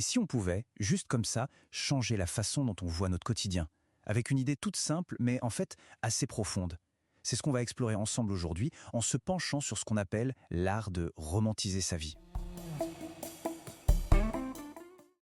Et si on pouvait, juste comme ça, changer la façon dont on voit notre quotidien, avec une idée toute simple, mais en fait assez profonde. C'est ce qu'on va explorer ensemble aujourd'hui en se penchant sur ce qu'on appelle l'art de romantiser sa vie.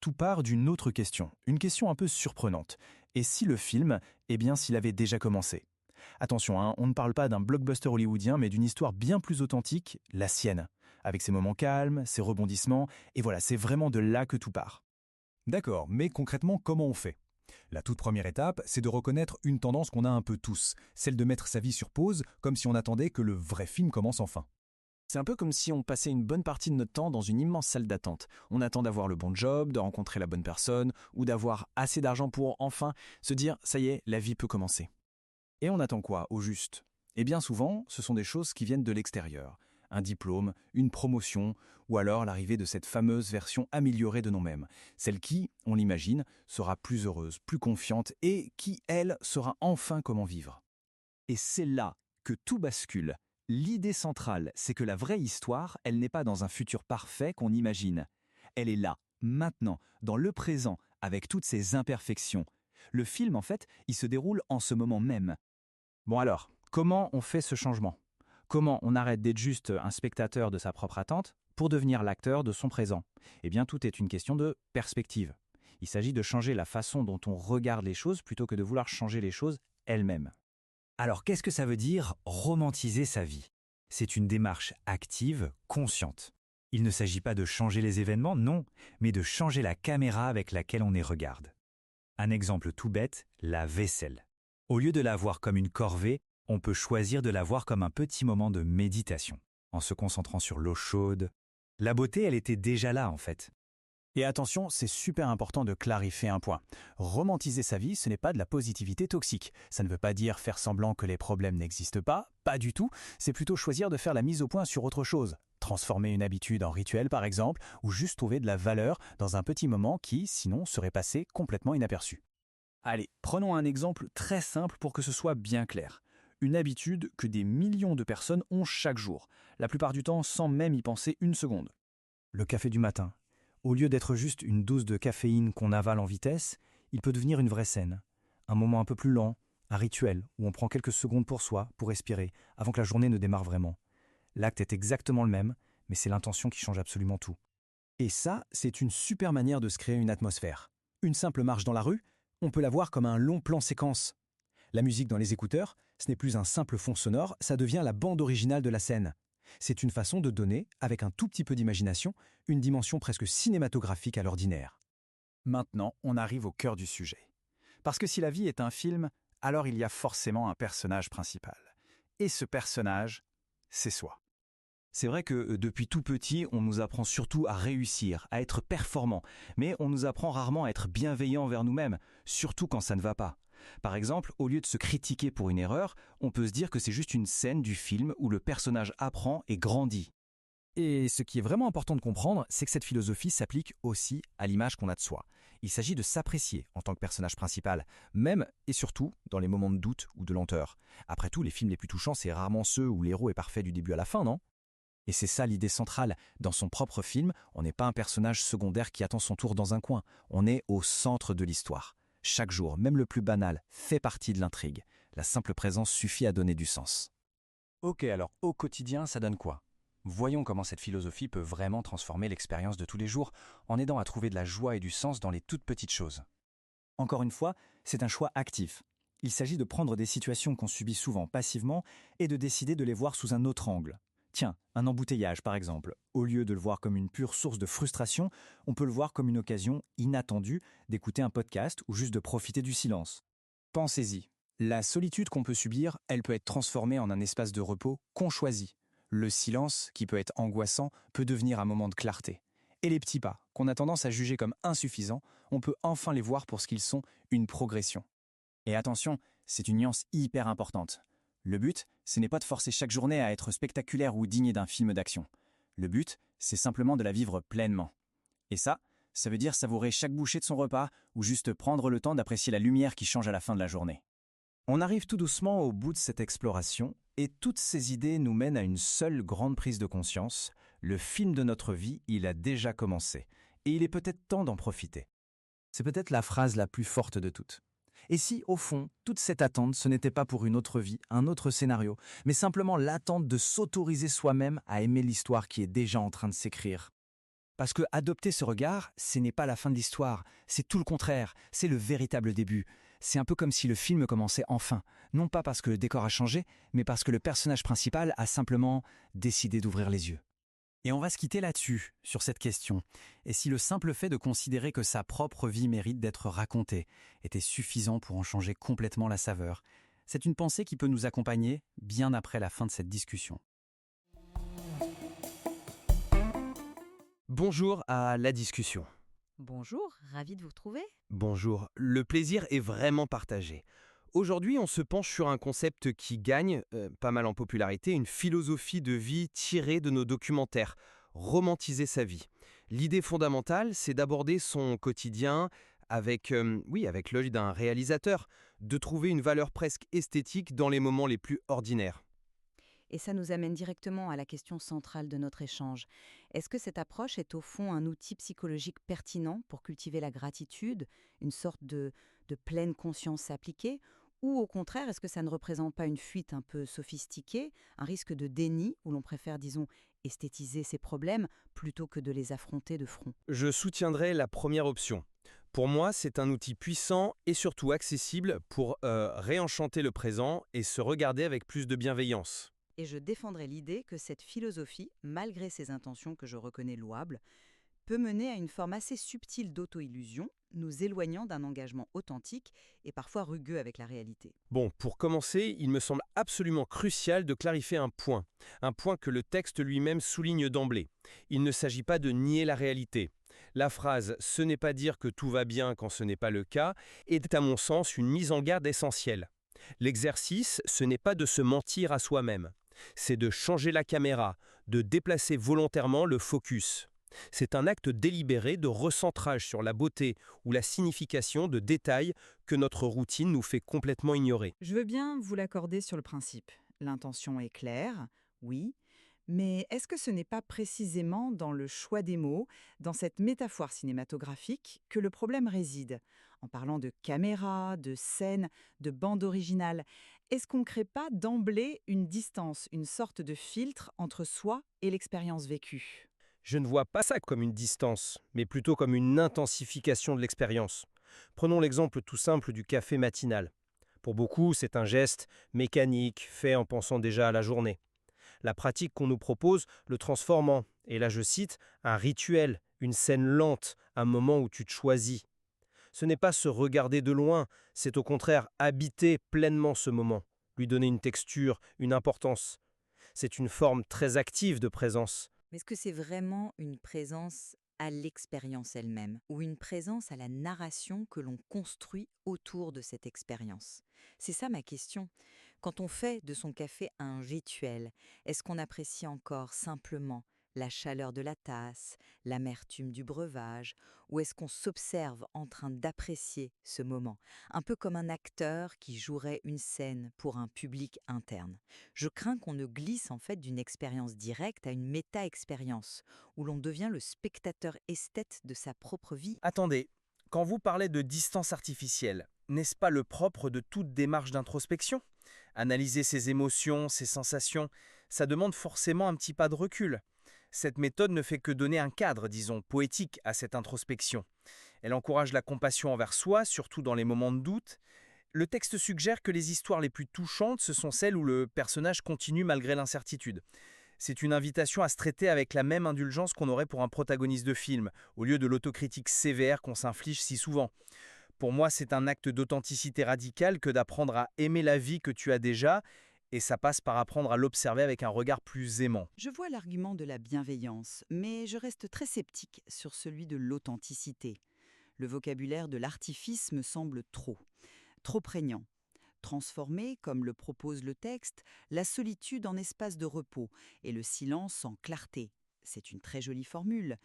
Tout part d'une autre question, une question un peu surprenante. Et si le film, s'il avait déjà commencé? Attention, on ne parle pas d'un blockbuster hollywoodien, mais d'une histoire bien plus authentique, la sienne. Avec ses moments calmes, ses rebondissements, et voilà, c'est vraiment de là que tout part. D'accord, mais concrètement, comment on fait? La toute première étape, c'est de reconnaître une tendance qu'on a un peu tous, celle de mettre sa vie sur pause, comme si on attendait que le vrai film commence enfin. C'est un peu comme si on passait une bonne partie de notre temps dans une immense salle d'attente. On attend d'avoir le bon job, de rencontrer la bonne personne, ou d'avoir assez d'argent pour enfin se dire « ça y est, la vie peut commencer ». Et on attend quoi, au juste? Et bien souvent, ce sont des choses qui viennent de l'extérieur. Un diplôme, une promotion, ou alors l'arrivée de cette fameuse version améliorée de nous-mêmes. Celle qui, on l'imagine, sera plus heureuse, plus confiante et qui, elle, saura enfin comment vivre. Et c'est là que tout bascule. L'idée centrale, c'est que la vraie histoire, elle n'est pas dans un futur parfait qu'on imagine. Elle est là, maintenant, dans le présent, avec toutes ses imperfections. Le film, en fait, il se déroule en ce moment même. Bon alors, comment on fait ce changement? Comment on arrête d'être juste un spectateur de sa propre attente pour devenir l'acteur de son présent? Eh bien, tout est une question de perspective. Il s'agit de changer la façon dont on regarde les choses plutôt que de vouloir changer les choses elles-mêmes. Alors qu'est-ce que ça veut dire romantiser sa vie? C'est une démarche active, consciente. Il ne s'agit pas de changer les événements, non, mais de changer la caméra avec laquelle on les regarde. Un exemple tout bête, la vaisselle. Au lieu de la voir comme une corvée, on peut choisir de la voir comme un petit moment de méditation, en se concentrant sur l'eau chaude. La beauté, elle était déjà là en fait. Et attention, c'est super important de clarifier un point. Romantiser sa vie, ce n'est pas de la positivité toxique. Ça ne veut pas dire faire semblant que les problèmes n'existent pas du tout. C'est plutôt choisir de faire la mise au point sur autre chose. Transformer une habitude en rituel par exemple, ou juste trouver de la valeur dans un petit moment qui, sinon, serait passé complètement inaperçu. Allez, prenons un exemple très simple pour que ce soit bien clair. Une habitude que des millions de personnes ont chaque jour, la plupart du temps sans même y penser une seconde. Le café du matin. Au lieu d'être juste une dose de caféine qu'on avale en vitesse, il peut devenir une vraie scène. Un moment un peu plus lent, un rituel où on prend quelques secondes pour soi, pour respirer, avant que la journée ne démarre vraiment. L'acte est exactement le même, mais c'est l'intention qui change absolument tout. Et ça, c'est une super manière de se créer une atmosphère. Une simple marche dans la rue, on peut la voir comme un long plan séquence. La musique dans les écouteurs, ce n'est plus un simple fond sonore, ça devient la bande originale de la scène. C'est une façon de donner, avec un tout petit peu d'imagination, une dimension presque cinématographique à l'ordinaire. Maintenant, on arrive au cœur du sujet. Parce que si la vie est un film, alors il y a forcément un personnage principal. Et ce personnage, c'est soi. C'est vrai que depuis tout petit, on nous apprend surtout à réussir, à être performant, mais on nous apprend rarement à être bienveillant envers nous-mêmes, surtout quand ça ne va pas. Par exemple, au lieu de se critiquer pour une erreur, on peut se dire que c'est juste une scène du film où le personnage apprend et grandit. Et ce qui est vraiment important de comprendre, c'est que cette philosophie s'applique aussi à l'image qu'on a de soi. Il s'agit de s'apprécier en tant que personnage principal, même et surtout dans les moments de doute ou de lenteur. Après tout, les films les plus touchants, c'est rarement ceux où l'héros est parfait du début à la fin, non? Et c'est ça l'idée centrale. Dans son propre film, on n'est pas un personnage secondaire qui attend son tour dans un coin. On est au centre de l'histoire. Chaque jour, même le plus banal, fait partie de l'intrigue. La simple présence suffit à donner du sens. Ok, alors au quotidien, ça donne quoi? Voyons comment cette philosophie peut vraiment transformer l'expérience de tous les jours en aidant à trouver de la joie et du sens dans les toutes petites choses. Encore une fois, c'est un choix actif. Il s'agit de prendre des situations qu'on subit souvent passivement et de décider de les voir sous un autre angle. Tiens, un embouteillage par exemple. Au lieu de le voir comme une pure source de frustration, on peut le voir comme une occasion inattendue d'écouter un podcast ou juste de profiter du silence. Pensez-y. La solitude qu'on peut subir, elle peut être transformée en un espace de repos qu'on choisit. Le silence, qui peut être angoissant, peut devenir un moment de clarté. Et les petits pas, qu'on a tendance à juger comme insuffisants, on peut enfin les voir pour ce qu'ils sont, une progression. Et attention, c'est une nuance hyper importante. Le but, ce n'est pas de forcer chaque journée à être spectaculaire ou digne d'un film d'action. Le but, c'est simplement de la vivre pleinement. Et ça veut dire savourer chaque bouchée de son repas ou juste prendre le temps d'apprécier la lumière qui change à la fin de la journée. On arrive tout doucement au bout de cette exploration et toutes ces idées nous mènent à une seule grande prise de conscience. Le film de notre vie, il a déjà commencé. Et il est peut-être temps d'en profiter. C'est peut-être la phrase la plus forte de toutes. Et si, au fond, toute cette attente, ce n'était pas pour une autre vie, un autre scénario, mais simplement l'attente de s'autoriser soi-même à aimer l'histoire qui est déjà en train de s'écrire. Parce que adopter ce regard, ce n'est pas la fin de l'histoire, c'est tout le contraire, c'est le véritable début. C'est un peu comme si le film commençait enfin, non pas parce que le décor a changé, mais parce que le personnage principal a simplement décidé d'ouvrir les yeux. Et on va se quitter là-dessus, sur cette question. Et si le simple fait de considérer que sa propre vie mérite d'être racontée était suffisant pour en changer complètement la saveur, c'est une pensée qui peut nous accompagner bien après la fin de cette discussion. Bonjour à la discussion. Bonjour, ravi de vous retrouver. Bonjour, le plaisir est vraiment partagé. Aujourd'hui, on se penche sur un concept qui gagne, pas mal en popularité, une philosophie de vie tirée de nos documentaires, romantiser sa vie. L'idée fondamentale, c'est d'aborder son quotidien avec l'œil d'un réalisateur, de trouver une valeur presque esthétique dans les moments les plus ordinaires. Et ça nous amène directement à la question centrale de notre échange. Est-ce que cette approche est au fond un outil psychologique pertinent pour cultiver la gratitude, une sorte de pleine conscience appliquée, ou au contraire, est-ce que ça ne représente pas une fuite un peu sophistiquée, un risque de déni, où l'on préfère, disons, esthétiser ses problèmes plutôt que de les affronter de front? Je soutiendrai la première option. Pour moi, c'est un outil puissant et surtout accessible pour réenchanter le présent et se regarder avec plus de bienveillance. Et je défendrai l'idée que cette philosophie, malgré ses intentions que je reconnais louables, peut mener à une forme assez subtile d'auto-illusion, nous éloignant d'un engagement authentique et parfois rugueux avec la réalité. Bon, pour commencer, il me semble absolument crucial de clarifier un point que le texte lui-même souligne d'emblée. Il ne s'agit pas de nier la réalité. La phrase « ce n'est pas dire que tout va bien quand ce n'est pas le cas » est à mon sens une mise en garde essentielle. L'exercice, ce n'est pas de se mentir à soi-même. C'est de changer la caméra, de déplacer volontairement le focus. C'est un acte délibéré de recentrage sur la beauté ou la signification de détails que notre routine nous fait complètement ignorer. Je veux bien vous l'accorder sur le principe. L'intention est claire, oui, mais est-ce que ce n'est pas précisément dans le choix des mots, dans cette métaphore cinématographique, que le problème réside? En parlant de caméra, de scène, de bande originale, est-ce qu'on ne crée pas d'emblée une distance, une sorte de filtre entre soi et l'expérience vécue? Je ne vois pas ça comme une distance, mais plutôt comme une intensification de l'expérience. Prenons l'exemple tout simple du café matinal. Pour beaucoup, c'est un geste mécanique, fait en pensant déjà à la journée. La pratique qu'on nous propose le transforme en, et là je cite, un rituel, une scène lente, un moment où tu te choisis. Ce n'est pas se regarder de loin, c'est au contraire habiter pleinement ce moment, lui donner une texture, une importance. C'est une forme très active de présence. Mais est-ce que c'est vraiment une présence à l'expérience elle-même ou une présence à la narration que l'on construit autour de cette expérience? C'est ça ma question. Quand on fait de son café un rituel, est-ce qu'on apprécie encore simplement la chaleur de la tasse, l'amertume du breuvage, ou est-ce qu'on s'observe en train d'apprécier ce moment, un peu comme un acteur qui jouerait une scène pour un public interne? Je crains qu'on ne glisse en fait d'une expérience directe à une méta-expérience, où l'on devient le spectateur esthète de sa propre vie. Attendez, quand vous parlez de distance artificielle, n'est-ce pas le propre de toute démarche d'introspection? Analyser ses émotions, ses sensations, ça demande forcément un petit pas de recul. Cette méthode ne fait que donner un cadre, disons, poétique à cette introspection. Elle encourage la compassion envers soi, surtout dans les moments de doute. Le texte suggère que les histoires les plus touchantes, ce sont celles où le personnage continue malgré l'incertitude. C'est une invitation à se traiter avec la même indulgence qu'on aurait pour un protagoniste de film, au lieu de l'autocritique sévère qu'on s'inflige si souvent. Pour moi, c'est un acte d'authenticité radicale que d'apprendre à aimer la vie que tu as déjà, et ça passe par apprendre à l'observer avec un regard plus aimant. Je vois l'argument de la bienveillance, mais je reste très sceptique sur celui de l'authenticité. Le vocabulaire de l'artifice me semble trop prégnant. Transformer, comme le propose le texte, la solitude en espace de repos et le silence en clarté. C'est une très jolie formule.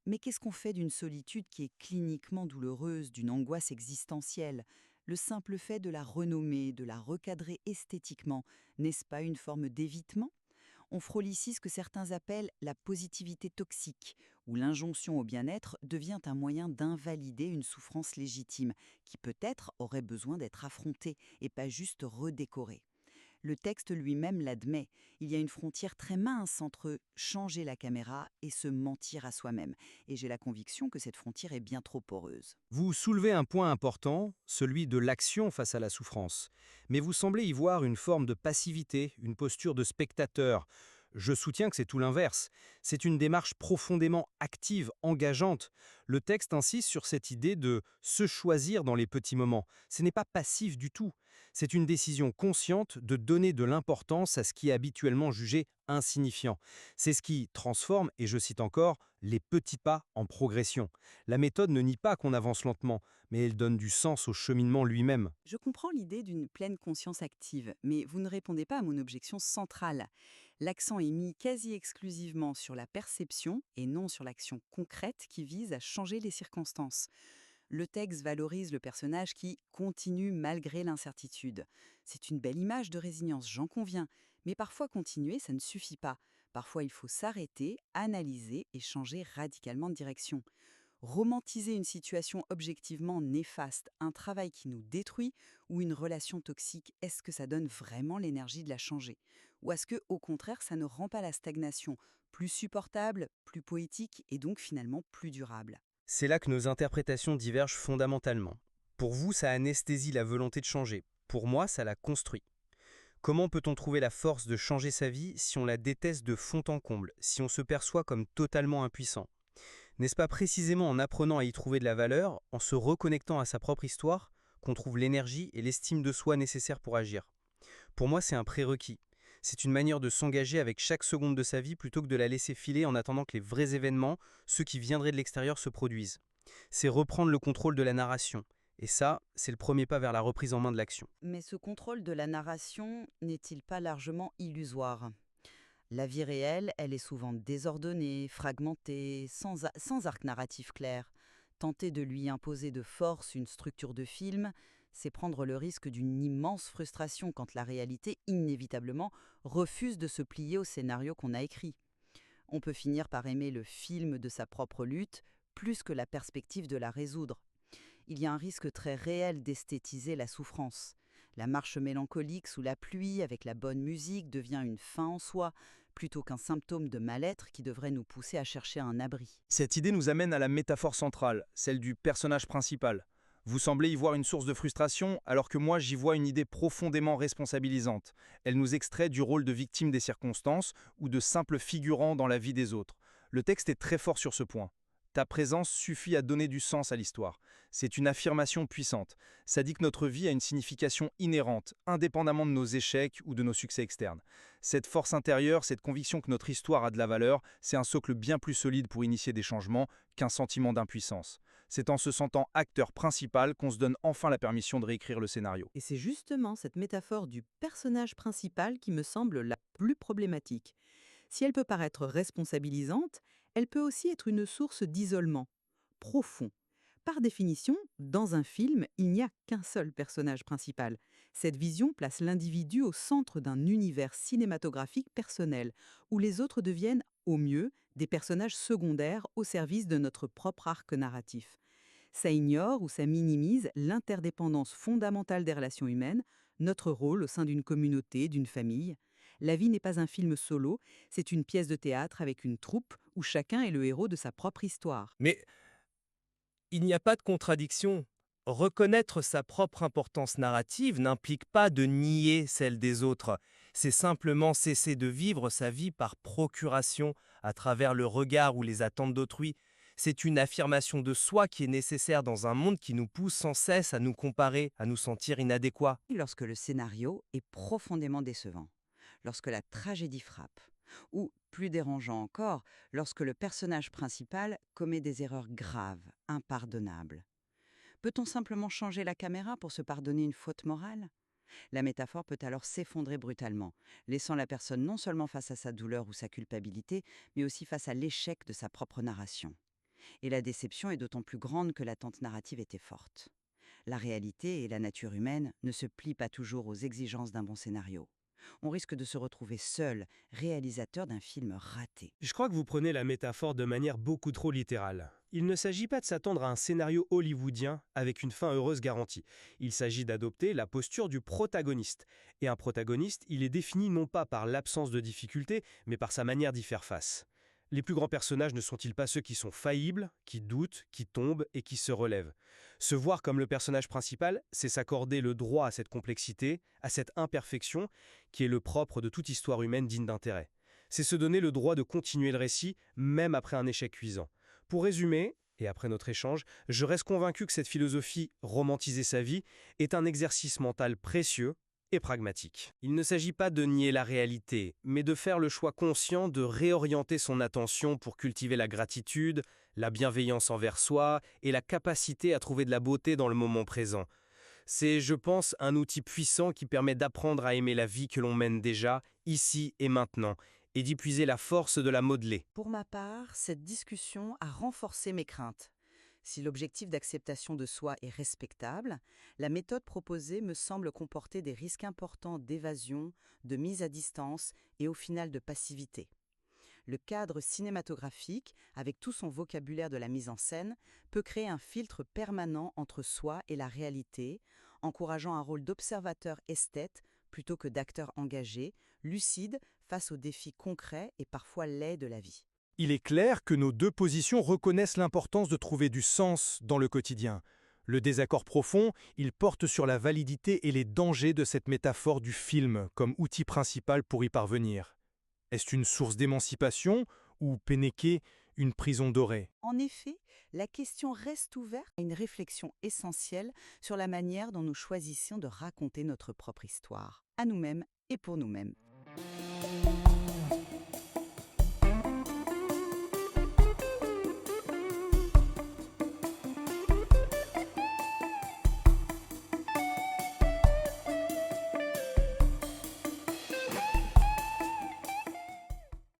Mais qu'est-ce qu'on fait d'une solitude qui est cliniquement douloureuse, d'une angoisse existentielle? Le simple fait de la renommer, de la recadrer esthétiquement, n'est-ce pas une forme d'évitement? On frôle ici ce que certains appellent la positivité toxique, où l'injonction au bien-être devient un moyen d'invalider une souffrance légitime, qui peut-être aurait besoin d'être affrontée et pas juste redécorée. Le texte lui-même l'admet, il y a une frontière très mince entre changer la caméra et se mentir à soi-même, et j'ai la conviction que cette frontière est bien trop poreuse. Vous soulevez un point important, celui de l'action face à la souffrance. Mais vous semblez y voir une forme de passivité, une posture de spectateur. Je soutiens que c'est tout l'inverse. C'est une démarche profondément active, engageante. Le texte insiste sur cette idée de se choisir dans les petits moments. Ce n'est pas passif du tout. C'est une décision consciente de donner de l'importance à ce qui est habituellement jugé insignifiant. C'est ce qui transforme, et je cite encore, les petits pas en progression. La méthode ne nie pas qu'on avance lentement, mais elle donne du sens au cheminement lui-même. Je comprends l'idée d'une pleine conscience active, mais vous ne répondez pas à mon objection centrale. L'accent est mis quasi exclusivement sur la perception et non sur l'action concrète qui vise à changer les circonstances. Le texte valorise le personnage qui continue malgré l'incertitude. C'est une belle image de résilience, j'en conviens, mais parfois continuer, ça ne suffit pas. Parfois, il faut s'arrêter, analyser et changer radicalement de direction. Romantiser une situation objectivement néfaste, un travail qui nous détruit ou une relation toxique, est-ce que ça donne vraiment l'énergie de la changer? Ou est-ce que, au contraire, ça ne rend pas la stagnation plus supportable, plus poétique et donc finalement plus durable? C'est là que nos interprétations divergent fondamentalement. Pour vous, ça anesthésie la volonté de changer. Pour moi, ça la construit. Comment peut-on trouver la force de changer sa vie si on la déteste de fond en comble, si on se perçoit comme totalement impuissant? N'est-ce pas précisément en apprenant à y trouver de la valeur, en se reconnectant à sa propre histoire, qu'on trouve l'énergie et l'estime de soi nécessaires pour agir? Pour moi, c'est un prérequis. C'est une manière de s'engager avec chaque seconde de sa vie plutôt que de la laisser filer en attendant que les vrais événements, ceux qui viendraient de l'extérieur, se produisent. C'est reprendre le contrôle de la narration. Et ça, c'est le premier pas vers la reprise en main de l'action. Mais ce contrôle de la narration n'est-il pas largement illusoire? La vie réelle, elle est souvent désordonnée, fragmentée, sans arc narratif clair. Tenter de lui imposer de force une structure de film, c'est prendre le risque d'une immense frustration quand la réalité, inévitablement, refuse de se plier au scénario qu'on a écrit. On peut finir par aimer le film de sa propre lutte plus que la perspective de la résoudre. Il y a un risque très réel d'esthétiser la souffrance. La marche mélancolique sous la pluie avec la bonne musique devient une fin en soi, plutôt qu'un symptôme de mal-être qui devrait nous pousser à chercher un abri. Cette idée nous amène à la métaphore centrale, celle du personnage principal. Vous semblez y voir une source de frustration, alors que moi j'y vois une idée profondément responsabilisante. Elle nous extrait du rôle de victime des circonstances ou de simple figurant dans la vie des autres. Le texte est très fort sur ce point. Ta présence suffit à donner du sens à l'histoire. C'est une affirmation puissante. Ça dit que notre vie a une signification inhérente, indépendamment de nos échecs ou de nos succès externes. Cette force intérieure, cette conviction que notre histoire a de la valeur, c'est un socle bien plus solide pour initier des changements qu'un sentiment d'impuissance. C'est en se sentant acteur principal qu'on se donne enfin la permission de réécrire le scénario. Et c'est justement cette métaphore du personnage principal qui me semble la plus problématique. Si elle peut paraître responsabilisante, elle peut aussi être une source d'isolement profond. Par définition, dans un film, il n'y a qu'un seul personnage principal. Cette vision place l'individu au centre d'un univers cinématographique personnel, où les autres deviennent, au mieux, des personnages secondaires au service de notre propre arc narratif. Ça ignore ou ça minimise l'interdépendance fondamentale des relations humaines, notre rôle au sein d'une communauté, d'une famille. La vie n'est pas un film solo, c'est une pièce de théâtre avec une troupe où chacun est le héros de sa propre histoire. Mais il n'y a pas de contradiction. Reconnaître sa propre importance narrative n'implique pas de nier celle des autres. C'est simplement cesser de vivre sa vie par procuration, à travers le regard ou les attentes d'autrui. C'est une affirmation de soi qui est nécessaire dans un monde qui nous pousse sans cesse à nous comparer, à nous sentir inadéquats. Lorsque le scénario est profondément décevant, lorsque la tragédie frappe, ou, plus dérangeant encore, lorsque le personnage principal commet des erreurs graves, impardonnables. Peut-on simplement changer la caméra pour se pardonner une faute morale? La métaphore peut alors s'effondrer brutalement, laissant la personne non seulement face à sa douleur ou sa culpabilité, mais aussi face à l'échec de sa propre narration. Et la déception est d'autant plus grande que l'attente narrative était forte. La réalité et la nature humaine ne se plient pas toujours aux exigences d'un bon scénario. On risque de se retrouver seul, réalisateur d'un film raté. Je crois que vous prenez la métaphore de manière beaucoup trop littérale. Il ne s'agit pas de s'attendre à un scénario hollywoodien avec une fin heureuse garantie. Il s'agit d'adopter la posture du protagoniste. Et un protagoniste, il est défini non pas par l'absence de difficultés, mais par sa manière d'y faire face. Les plus grands personnages ne sont-ils pas ceux qui sont faillibles, qui doutent, qui tombent et qui se relèvent? Se voir comme le personnage principal, c'est s'accorder le droit à cette complexité, à cette imperfection, qui est le propre de toute histoire humaine digne d'intérêt. C'est se donner le droit de continuer le récit, même après un échec cuisant. Pour résumer, et après notre échange, je reste convaincu que cette philosophie « romantiser sa vie » est un exercice mental précieux et pragmatique. Il ne s'agit pas de nier la réalité, mais de faire le choix conscient de réorienter son attention pour cultiver la gratitude, la bienveillance envers soi et la capacité à trouver de la beauté dans le moment présent. C'est, je pense, un outil puissant qui permet d'apprendre à aimer la vie que l'on mène déjà, ici et maintenant, et d'y puiser la force de la modeler. Pour ma part, cette discussion a renforcé mes craintes. Si l'objectif d'acceptation de soi est respectable, la méthode proposée me semble comporter des risques importants d'évasion, de mise à distance et au final de passivité. Le cadre cinématographique, avec tout son vocabulaire de la mise en scène, peut créer un filtre permanent entre soi et la réalité, encourageant un rôle d'observateur esthète plutôt que d'acteur engagé, lucide face aux défis concrets et parfois laids de la vie. Il est clair que nos deux positions reconnaissent l'importance de trouver du sens dans le quotidien. Le désaccord profond, il porte sur la validité et les dangers de cette métaphore du film comme outil principal pour y parvenir. Est-ce une source d'émancipation ou Pénéquer, une prison dorée? En effet, la question reste ouverte à une réflexion essentielle sur la manière dont nous choisissons de raconter notre propre histoire, à nous-mêmes et pour nous-mêmes.